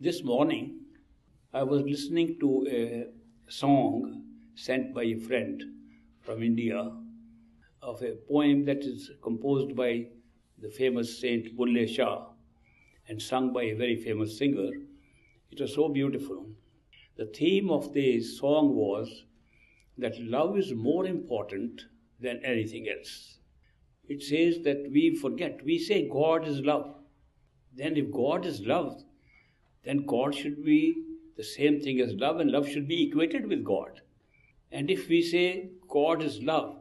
This morning, I was listening to a song sent by a friend from India of a poem that is composed by the famous Saint Bulle Shah and sung by a very famous singer. It was so beautiful. The theme of the song was that love is more important than anything else. It says that we say God is love. Then if God is love, then God should be the same thing as love, and love should be equated with God. And if we say God is love,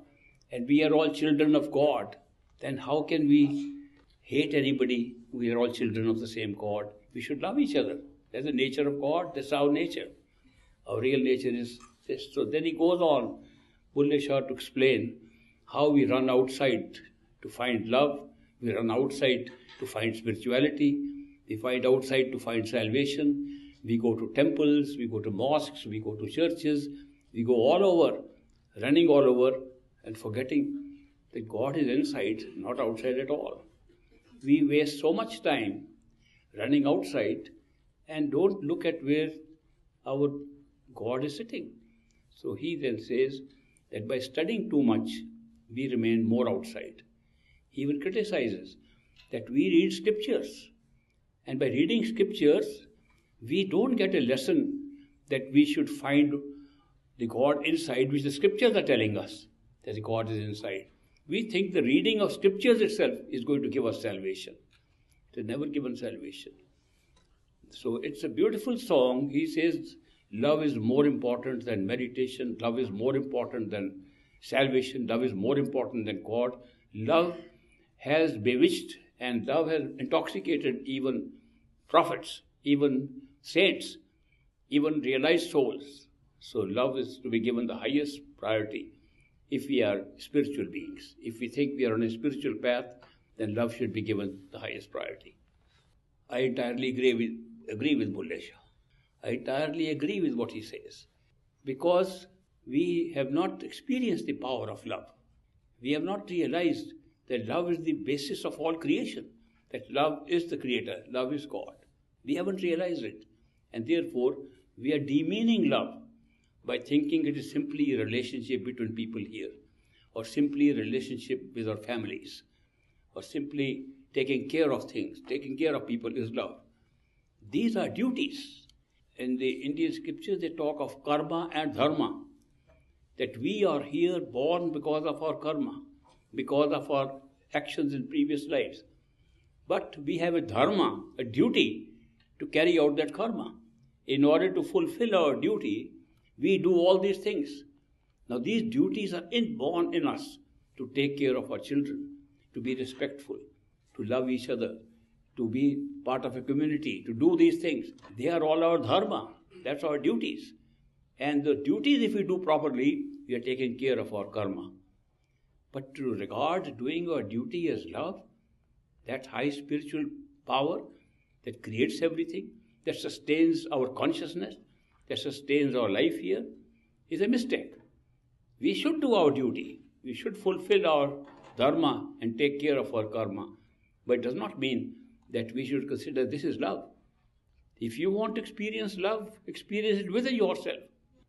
and we are all children of God, then how can we hate anybody? We are all children of the same God. We should love each other. That's the nature of God. That's our nature. Our real nature is this. So then he goes on, Bulle Shah, to explain how we run outside to find love. We run outside to find spirituality. We find outside to find salvation. We go to temples, we go to mosques, we go to churches, we go all over, running all over and forgetting that God is inside, not outside at all. We waste so much time running outside and don't look at where our God is sitting. So he then says that by studying too much, we remain more outside. He even criticizes that we read scriptures. And by reading scriptures, we don't get a lesson that we should find the God inside, which the scriptures are telling us that God is inside. We think the reading of scriptures itself is going to give us salvation. It has never given salvation. So it's a beautiful song. He says, love is more important than meditation. Love is more important than salvation. Love is more important than God. Love has bewitched and love has intoxicated even prophets, even saints, even realized souls. So love is to be given the highest priority if we are spiritual beings. If we think we are on a spiritual path, then love should be given the highest priority. I entirely agree with Bulle Shah. I entirely agree with what he says. Because we have not experienced the power of love. We have not realized that love is the basis of all creation. That love is the creator. Love is God. We haven't realized it. And therefore, we are demeaning love by thinking it is simply a relationship between people here, or simply a relationship with our families, or simply taking care of things. Taking care of people is love. These are duties. In the Indian scriptures, they talk of karma and dharma, that we are here born because of our karma, because of our actions in previous lives. But we have a dharma, a duty, to carry out that karma. In order to fulfill our duty, we do all these things. Now these duties are inborn in us, to take care of our children, to be respectful, to love each other, to be part of a community, to do these things. They are all our dharma. That's our duties. And the duties, if we do properly, we are taking care of our karma. But to regard doing our duty as love, that high spiritual power that creates everything, that sustains our consciousness, that sustains our life here, is a mistake. We should do our duty. We should fulfill our dharma and take care of our karma. But it does not mean that we should consider this is love. If you want to experience love, experience it within yourself.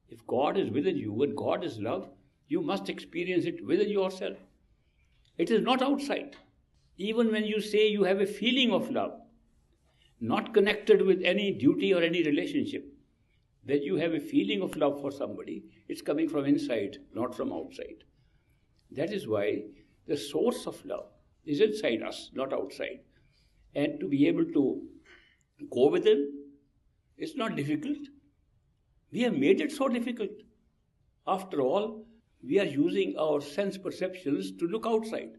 If God is within you and God is love, you must experience it within yourself. It is not outside. Even when you say you have a feeling of love, not connected with any duty or any relationship, that you have a feeling of love for somebody, it's coming from inside, not from outside. That is why the source of love is inside us, not outside. And to be able to go within, it's not difficult. We have made it so difficult. After all, we are using our sense perceptions to look outside.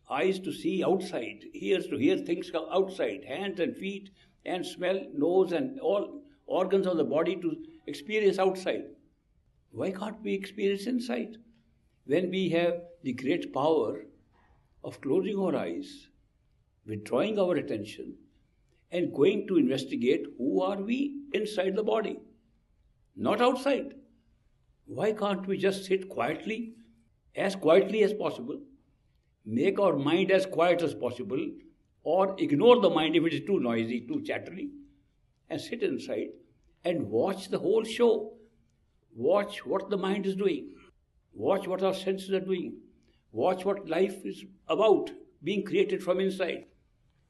Eyes to see outside, ears to hear things outside, hands and feet and smell, nose and all organs of the body to experience outside. Why can't we experience inside? When we have the great power of closing our eyes, withdrawing our attention, and going to investigate who are we inside the body, not outside. Why can't we just sit quietly as possible, make our mind as quiet as possible, or ignore the mind if it is too noisy, too chattery, and sit inside and watch the whole show. Watch what the mind is doing. Watch what our senses are doing. Watch what life is about, being created from inside.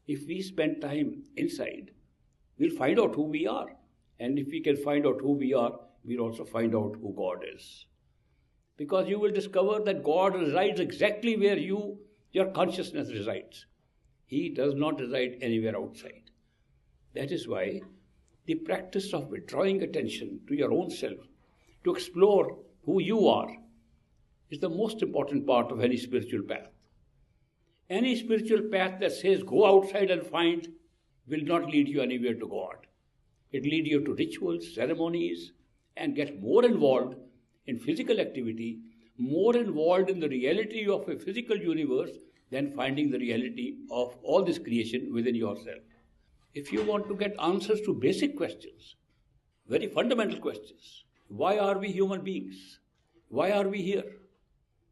If we spend time inside, we'll find out who we are. And if we can find out who we are, we'll also find out who God is. Because you will discover that God resides exactly where your consciousness resides. He does not reside anywhere outside. That is why the practice of withdrawing attention to your own self, to explore who you are, is the most important part of any spiritual path. Any spiritual path that says go outside and find will not lead you anywhere to God. It leads you to rituals, ceremonies, and get more involved in physical activity, more involved in the reality of a physical universe than finding the reality of all this creation within yourself. If you want to get answers to basic questions, very fundamental questions, why are we human beings? Why are we here?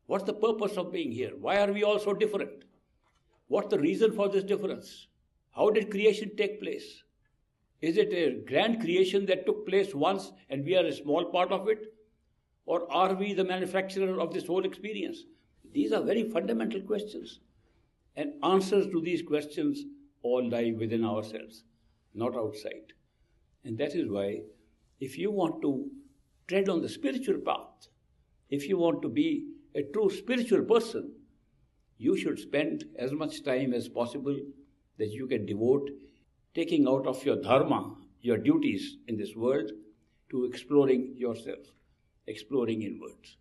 What's the purpose of being here? Why are we all so different? What's the reason for this difference? How did creation take place? Is it a grand creation that took place once and we are a small part of it? Or are we the manufacturer of this whole experience? These are very fundamental questions. And answers to these questions all lie within ourselves, not outside. And that is why, if you want to tread on the spiritual path, if you want to be a true spiritual person, you should spend as much time as possible that you can devote taking out of your dharma, your duties in this world, to exploring yourself, exploring inwards.